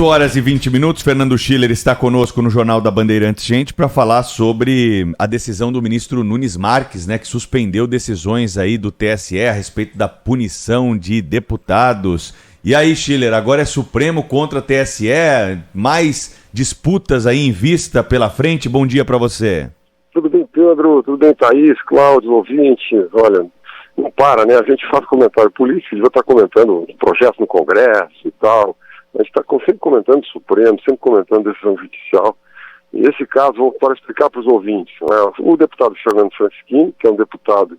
8h20, Fernando Schiller está conosco no Jornal da Bandeirantes, gente, para falar sobre a decisão do ministro Nunes Marques, né, que suspendeu decisões aí do TSE a respeito da punição de deputados. E aí, Schiller, agora é Supremo contra TSE, mais disputas aí em vista pela frente. Bom dia para você. Tudo bem, Pedro? Tudo bem, Thaís, Cláudio, ouvinte? Olha, não para, né? A gente faz comentário político, já está comentando projetos no Congresso e tal. A gente está sempre comentando Supremo, sempre comentando decisão judicial. E esse caso, vou para explicar para os ouvintes, né? O deputado Fernando Francischini, que é um deputado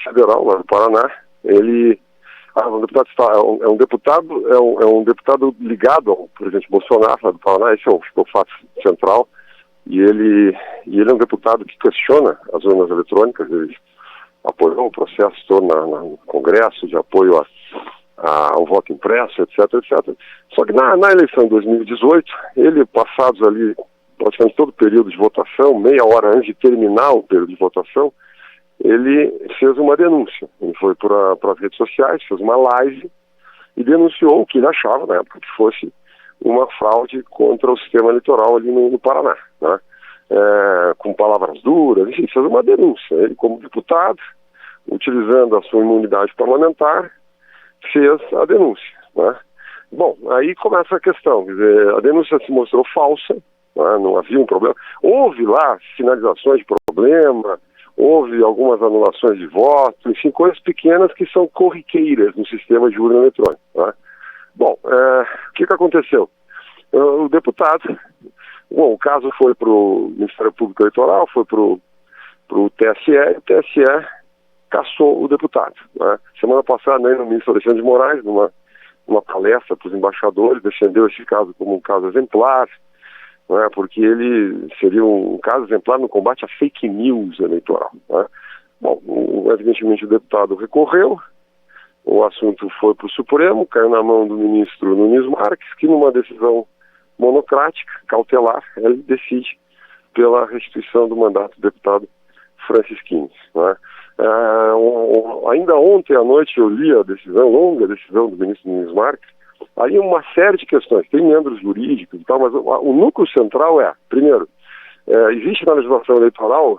federal lá do Paraná, ele é um deputado ligado ao presidente Bolsonaro lá do Paraná. Esse é o fato central. E ele é um deputado que questiona as urnas eletrônicas. Ele apoiou o processo todo no Congresso de apoio ao voto impresso, etc, etc. Só que na eleição de 2018, ele, passados ali praticamente todo o período de votação, meia hora antes de terminar o período de votação, ele fez uma denúncia. Ele foi para as redes sociais, fez uma live e denunciou o que ele achava, na época, que fosse uma fraude contra o sistema eleitoral ali no Paraná, né? Com palavras duras, enfim, fez uma denúncia. Ele, como deputado, utilizando a sua imunidade parlamentar, fez a denúncia, né? Bom, aí começa a questão, quer dizer, a denúncia se mostrou falsa, né? Não havia um problema. Houve lá sinalizações de problema, houve algumas anulações de voto, enfim, coisas pequenas que são corriqueiras no sistema de urna eletrônica, né? Bom, o que aconteceu? O deputado, o caso foi para o Ministério Público Eleitoral, foi para o TSE, e o TSE cassou o deputado, né? Semana passada, né, o ministro Alexandre de Moraes, numa palestra para os embaixadores, defendeu esse caso como um caso exemplar, né, porque ele seria um caso exemplar no combate à fake news eleitoral, né? Bom, evidentemente o deputado recorreu, o assunto foi para o Supremo, caiu na mão do ministro Nunes Marques, que numa decisão monocrática, cautelar, ele decide pela restituição do mandato do deputado Francischini, né? Ainda ontem à noite eu li a decisão, longa decisão do ministro Nunes Marques. Aí uma série de questões, tem membros jurídicos e tal, mas o núcleo central primeiro, existe na legislação eleitoral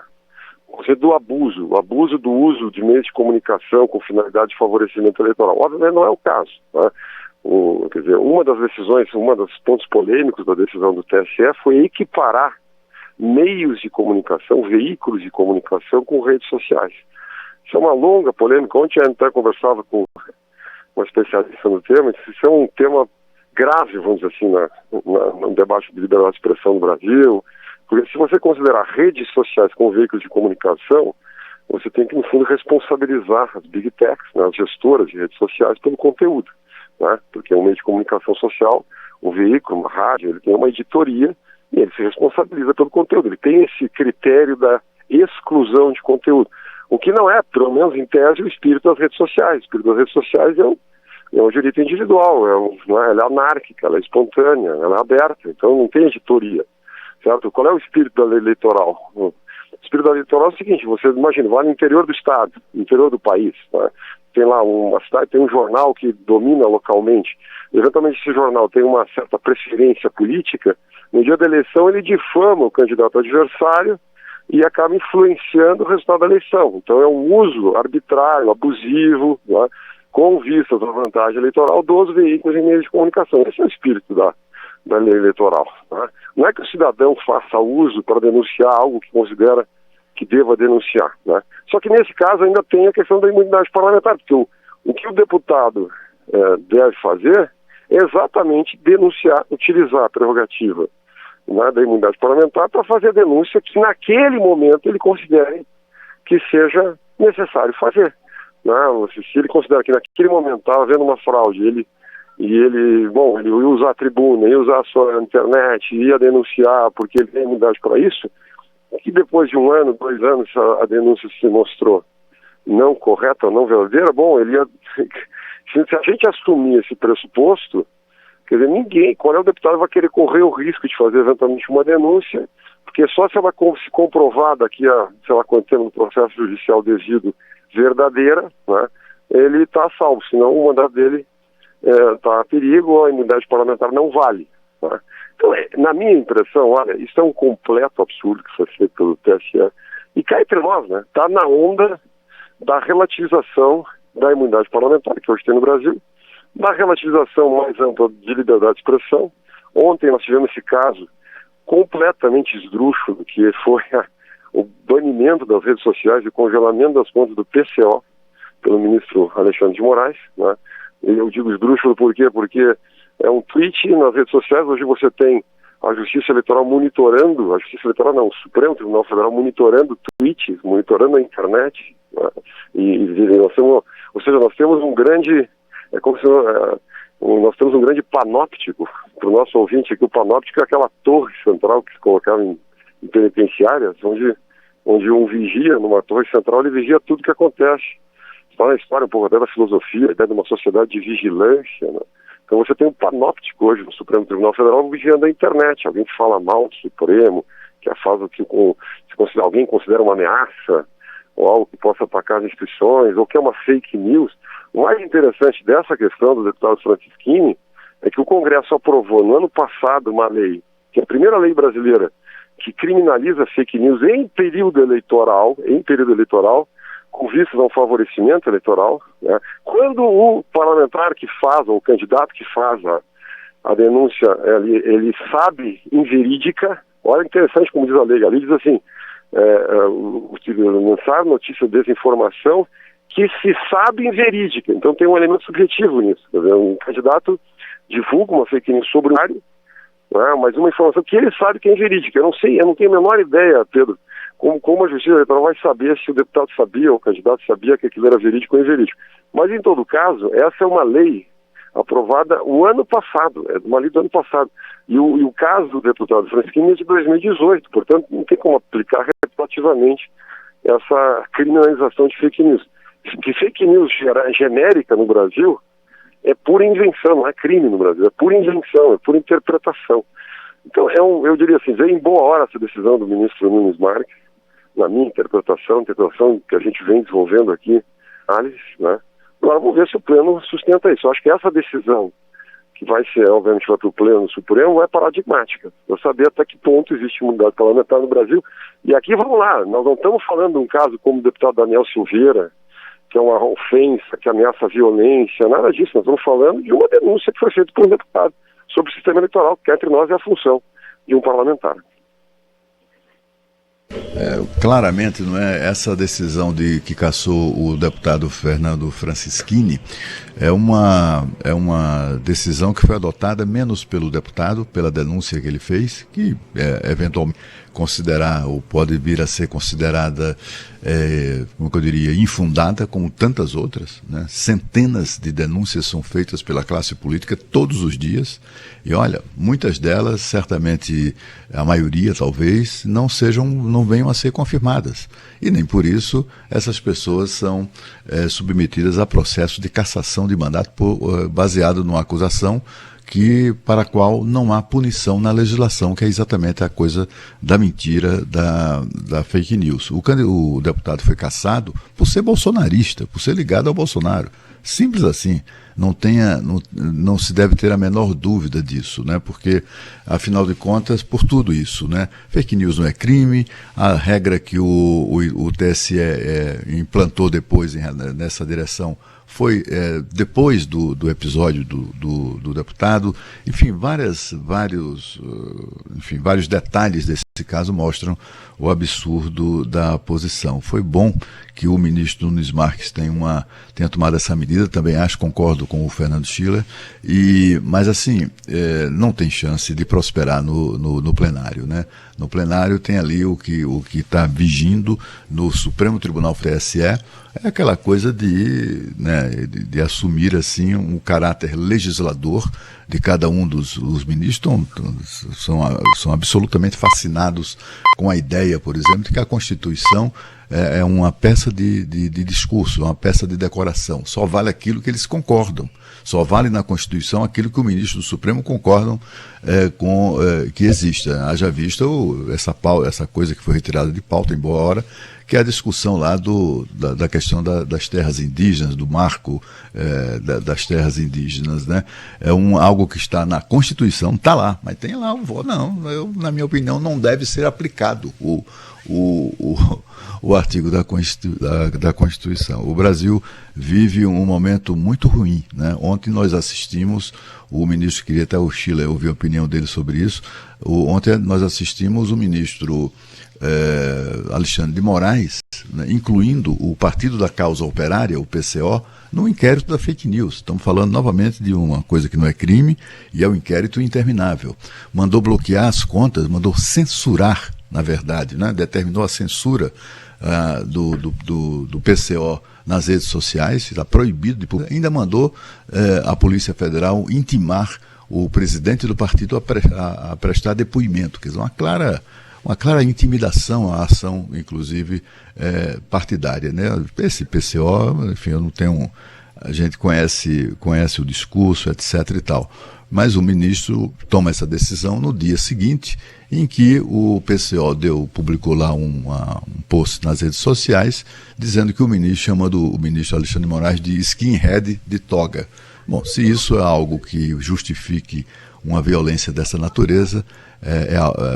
o conceito do abuso, o abuso do uso de meios de comunicação com finalidade de favorecimento eleitoral. Obviamente não é o caso, né? Quer dizer, uma das decisões, dos pontos polêmicos da decisão do TSE foi equiparar meios de comunicação, veículos de comunicação com redes sociais. Isso é uma longa polêmica. Ontem eu até conversava com uma especialista no tema. Isso é um tema grave, vamos dizer assim, no debate de liberdade de expressão no Brasil, porque se você considerar redes sociais como veículos de comunicação, você tem que, no fundo, responsabilizar as big techs, né, as gestoras de redes sociais, pelo conteúdo, né? Porque um meio de comunicação social, um veículo, uma rádio, ele tem uma editoria e ele se responsabiliza pelo conteúdo. Ele tem esse critério da exclusão de conteúdo. O que não é, pelo menos em tese, o espírito das redes sociais. O espírito das redes sociais é um direito individual, ela é anárquica, ela é espontânea, ela é aberta, então não tem editoria, certo? Qual é o espírito da lei eleitoral? O espírito da lei eleitoral é o seguinte: você imagina, vai no interior do estado, no interior do país, né? Tem lá uma cidade, tem um jornal que domina localmente, eventualmente esse jornal tem uma certa preferência política, no dia da eleição ele difama o candidato adversário e acaba influenciando o resultado da eleição. Então é um uso arbitrário, abusivo, né, com vistas à vantagem eleitoral dos veículos e meios de comunicação. Esse é o espírito da lei eleitoral, né? Não é que o cidadão faça uso para denunciar algo que considera que deva denunciar, né? Só que nesse caso ainda tem a questão da imunidade parlamentar, porque o que o deputado deve fazer é exatamente denunciar, utilizar a prerrogativa, né, da imunidade parlamentar para fazer a denúncia que naquele momento ele considere que seja necessário fazer, né? Se ele considera que naquele momento estava havendo uma fraude, ele ia usar a tribuna, ia usar a sua internet, ia denunciar porque ele tem imunidade para isso, que depois de 1 ano, 2 anos, a denúncia se mostrou não correta, não verdadeira, bom, se a gente assumir esse pressuposto, quer dizer, qual é o deputado vai querer correr o risco de fazer eventualmente uma denúncia, porque só se ela se comprovar daqui a, sei lá quanto tempo no processo judicial devido verdadeira, né, ele está salvo, senão o mandato dele está a perigo, a imunidade parlamentar não vale, Tá? Então, na minha impressão, olha, isso é um completo absurdo que foi feito pelo TSE. E cá entre nós, né? Está na onda da relativização da imunidade parlamentar, que hoje tem no Brasil, da relativização mais ampla de liberdade de expressão. Ontem nós tivemos esse caso completamente esdrúxulo, que foi o banimento das redes sociais e o congelamento das contas do PCO pelo ministro Alexandre de Moraes, né? E eu digo esdrúxulo por quê? Porque é um tweet nas redes sociais. Hoje você tem a Justiça Eleitoral monitorando, a Justiça Eleitoral não, o Supremo Tribunal Federal monitorando tweets, monitorando a internet, né? E nós temos, ou seja, nós temos um grande, nós temos um grande panóptico para o nosso ouvinte aqui. O panóptico é aquela torre central que se colocava em penitenciárias, onde um vigia numa torre central, ele vigia tudo que acontece. Está na história um pouco até da filosofia, a ideia de uma sociedade de vigilância, né? Então você tem um panóptico hoje no Supremo Tribunal Federal vigiando a internet. Alguém que fala mal do Supremo, que faz o que alguém considera uma ameaça, ou algo que possa atacar as instituições, ou que é uma fake news. O mais interessante dessa questão do deputado Francisquini é que o Congresso aprovou no ano passado uma lei, que é a primeira lei brasileira que criminaliza fake news em período eleitoral, com vistas a um favorecimento eleitoral, né? Quando o parlamentar que faz, ou o candidato que faz a denúncia, ele sabe inverídica. Olha, interessante como diz a lei. A lei diz assim, lançar notícia de desinformação que se sabe inverídica. Então tem um elemento subjetivo nisso. Quer dizer, um candidato divulga uma fake news sobre o área, né? Mas uma informação que ele sabe que é inverídica. Eu não tenho a menor ideia, Pedro, como a Justiça Eleitoral vai saber se o deputado sabia ou o candidato sabia que aquilo era verídico ou inverídico. Mas, em todo caso, essa é uma lei aprovada o ano passado, é uma lei do ano passado. E o caso do deputado Francisquini é de 2018, portanto, não tem como aplicar retroativamente essa criminalização de fake news. Que fake news genérica no Brasil é pura invenção, não é crime no Brasil, é pura invenção, é pura interpretação. Então, eu diria assim, veio em boa hora essa decisão do ministro Nunes Marques, na minha interpretação que a gente vem desenvolvendo aqui, análise, né? Agora vamos ver se o Pleno sustenta isso. Eu acho que essa decisão, que vai ser, obviamente, vai para o Pleno Supremo, é paradigmática, para saber até que ponto existe imunidade parlamentar no Brasil. E aqui, vamos lá, nós não estamos falando de um caso como o deputado Daniel Silveira, que é uma ofensa, que ameaça a violência, nada disso. Nós estamos falando de uma denúncia que foi feita por um deputado sobre o sistema eleitoral, que entre nós é a função de um parlamentar. Claramente, não é, essa decisão que cassou o deputado Fernando Francisquini é uma decisão que foi adotada menos pelo deputado, pela denúncia que ele fez, que eventualmente considerar, ou pode vir a ser considerada, como eu diria, infundada, como tantas outras, né? Centenas de denúncias são feitas pela classe política todos os dias, e olha, muitas delas, certamente a maioria talvez, não venham a ser confirmadas, e nem por isso essas pessoas são submetidas a processo de cassação de mandato baseado numa acusação para a qual não há punição na legislação, que é exatamente a coisa da mentira, da fake news. O deputado foi cassado por ser bolsonarista, por ser ligado ao Bolsonaro. Simples assim. Não se deve ter a menor dúvida disso, né? Porque, afinal de contas, por tudo isso, né? Fake news não é crime, a regra que o TSE implantou depois nessa direção foi depois do episódio do deputado. Enfim, vários detalhes desse caso mostram o absurdo da posição. Foi bom que o ministro Nunes Marques tenha tomado essa medida, também concordo com o Fernando Schiller, mas assim, não tem chance de prosperar no plenário, né? No plenário tem ali o que está vigindo no Supremo Tribunal TSE, é aquela coisa de assumir assim um caráter legislador de cada um dos ministros. São absolutamente fascinados com a ideia, por exemplo, de que a Constituição é uma peça de discurso, uma peça de decoração. Só vale aquilo que eles concordam. Só vale na Constituição aquilo que o ministro do Supremo concordam que exista. Haja vista essa coisa que foi retirada de pauta, embora, que é a discussão lá da questão das terras indígenas, do marco das terras indígenas, né? É algo que está na Constituição, está lá, mas tem lá um voto. Não, na minha opinião, não deve ser aplicado o artigo da Constituição. O Brasil vive um momento muito ruim, né? Ontem nós assistimos, o ministro, queria até o Schiller ouvir a opinião dele sobre isso, ontem nós assistimos o ministro Alexandre de Moraes, né, incluindo o Partido da Causa Operária, o PCO, no inquérito da fake news. Estamos falando novamente de uma coisa que não é crime e é um inquérito interminável. Mandou bloquear as contas, mandou censurar, na verdade, né, determinou a censura do PCO nas redes sociais, está proibido de publicar. Ainda mandou a Polícia Federal intimar o presidente do partido a prestar depoimento, quer dizer, uma clara intimidação à ação, inclusive, partidária, né? Esse PCO, enfim, eu não tenho... A gente conhece o discurso, etc. e tal. Mas o ministro toma essa decisão no dia seguinte, em que o PCO publicou lá um post nas redes sociais, dizendo que o ministro chama o ministro Alexandre de Moraes de skinhead de toga. Bom, se isso é algo que justifique uma violência dessa natureza,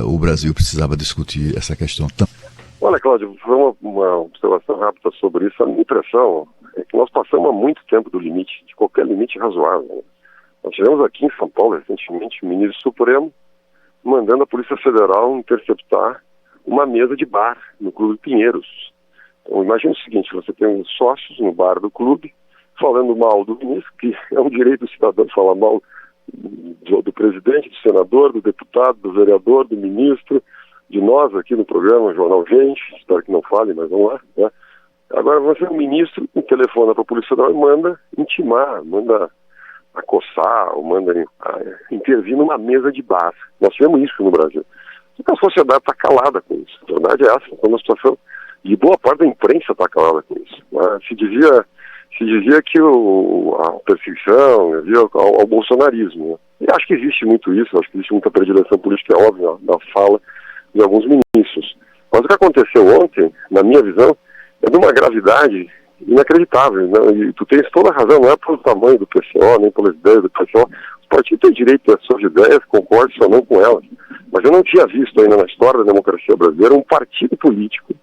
o Brasil precisava discutir essa questão também. Olha, Cláudio, foi uma observação rápida sobre isso. A minha impressão é que nós passamos há muito tempo do limite, de qualquer limite razoável. Nós tivemos aqui em São Paulo, recentemente, o ministro Supremo mandando a Polícia Federal interceptar uma mesa de bar no Clube Pinheiros. Então, imagina o seguinte, você tem uns sócios no bar do clube falando mal do ministro, que é um direito do cidadão falar mal do presidente, do senador, do deputado, do vereador, do ministro, de nós aqui no programa, Jornal Gente, espero que não fale, mas vamos lá, né? Agora você, o ministro, telefona para a Polícia Federal e manda intimar, manda acossar, ou manda intervir numa mesa de bar. Nós tivemos isso no Brasil. A sociedade está calada com isso. A verdade é essa, está uma situação, e boa parte da imprensa está calada com isso. Se dizia que a perseguição havia ao bolsonarismo, né? E acho que existe muito isso, acho que existe muita predileção política, é óbvio, na fala de alguns ministros. Mas o que aconteceu ontem, na minha visão, é de uma gravidade inacreditável, né? E tu tens toda a razão, não é pelo tamanho do PCO, nem pelas ideias do PCO. Os partidos têm direito às suas ideias, concorde ou não com elas. Mas eu não tinha visto ainda na história da democracia brasileira um partido político,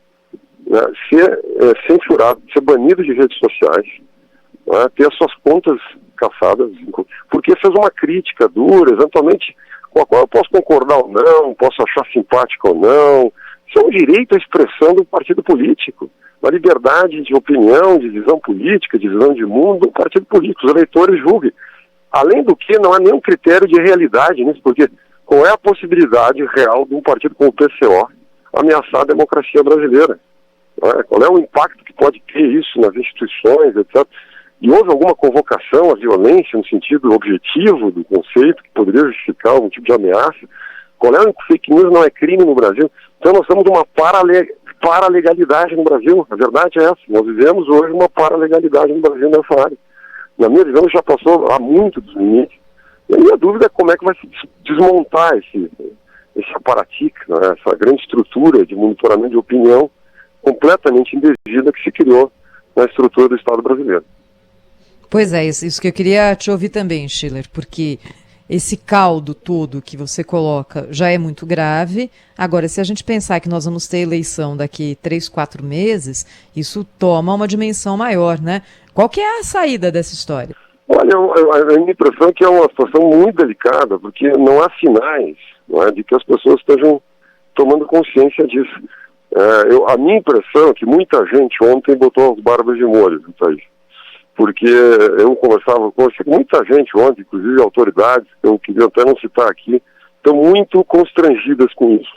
né, ser censurado, ser banido de redes sociais, né, ter as suas contas caçadas, porque fez uma crítica dura, eventualmente com a qual eu posso concordar ou não, posso achar simpático ou não. Isso é um direito à expressão do partido político, uma liberdade de opinião, de visão política, de visão de mundo do partido político. Os eleitores julguem. Além do que, não há nenhum critério de realidade nisso, porque qual é a possibilidade real de um partido como o PCO ameaçar a democracia brasileira? Qual é o impacto que pode ter isso nas instituições, etc. E houve alguma convocação à violência no sentido objetivo do conceito que poderia justificar algum tipo de ameaça? Qual é o fake news não é crime no Brasil? Então nós estamos numa paralegalidade no Brasil. A verdade é essa. Nós vivemos hoje uma paralegalidade no Brasil nessa área. Na minha visão já passou há muito dos limites. E a minha dúvida é como é que vai se desmontar esse aparatique, né? Essa grande estrutura de monitoramento de opinião completamente indevida que se criou na estrutura do Estado brasileiro. Pois é, isso que eu queria te ouvir também, Schiller, porque esse caldo todo que você coloca já é muito grave. Agora, se a gente pensar que nós vamos ter eleição daqui 3, 4 meses, isso toma uma dimensão maior, né? Qual que é a saída dessa história? Olha, a minha impressão é que é uma situação muito delicada, porque não há sinais, não é, de que as pessoas estejam tomando consciência disso. A minha impressão é que muita gente ontem botou as barbas de molho, Thaís. Porque eu conversava com muita gente ontem, inclusive autoridades, que eu queria até não citar aqui, estão muito constrangidas com isso,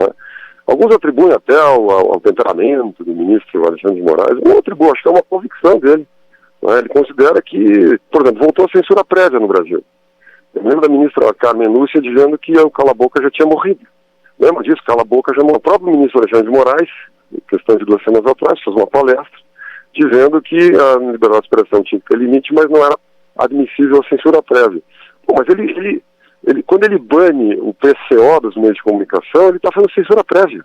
né? Alguns atribuem até ao temperamento do ministro Alexandre de Moraes, eu não atribuo, acho que é uma convicção dele, né? Ele considera que, por exemplo, voltou a censura prévia no Brasil. Eu lembro da ministra Carmen Lúcia dizendo que o cala-boca já tinha morrido. Lembra disso? Cala a boca, já o próprio ministro Alexandre de Moraes, em questão de 2 semanas atrás, fez uma palestra, dizendo que a liberdade de expressão tinha que ter limite, mas não era admissível a censura prévia. Bom, mas quando ele bane o PCO dos meios de comunicação, ele está fazendo censura prévia.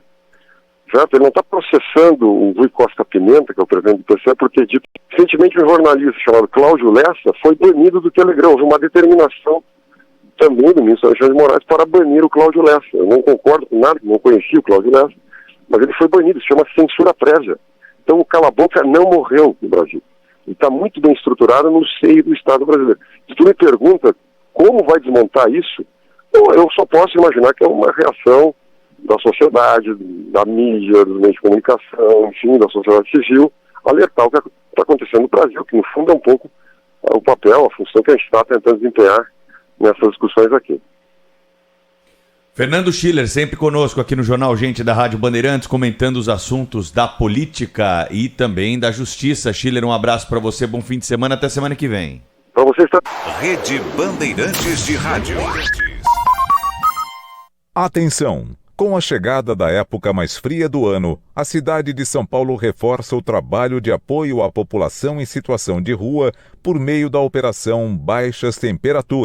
Certo? Ele não está processando o Rui Costa Pimenta, que é o presidente do PCO, por ter dito. Recentemente, um jornalista chamado Cláudio Lessa foi banido do Telegram. Houve uma determinação também do ministro Alexandre de Moraes para banir o Cláudio Lessa. Eu não concordo com nada, não conheci o Cláudio Lessa, mas ele foi banido, se chama censura prévia. Então o cala-boca não morreu no Brasil. Ele está muito bem estruturado no seio do Estado brasileiro. Se tu me pergunta como vai desmontar isso, eu só posso imaginar que é uma reação da sociedade, da mídia, dos meios de comunicação, enfim, da sociedade civil, alertar o que está acontecendo no Brasil, que no fundo é um pouco o papel, a função que a gente está tentando desempenhar nessas discussões aqui. Fernando Schiller, sempre conosco aqui no Jornal Gente da Rádio Bandeirantes, comentando os assuntos da política e também da justiça. Schiller, um abraço para você, bom fim de semana, até semana que vem. Para vocês tá... Rede Bandeirantes de Rádio. Atenção! Com a chegada da época mais fria do ano, a cidade de São Paulo reforça o trabalho de apoio à população em situação de rua por meio da Operação Baixas Temperaturas.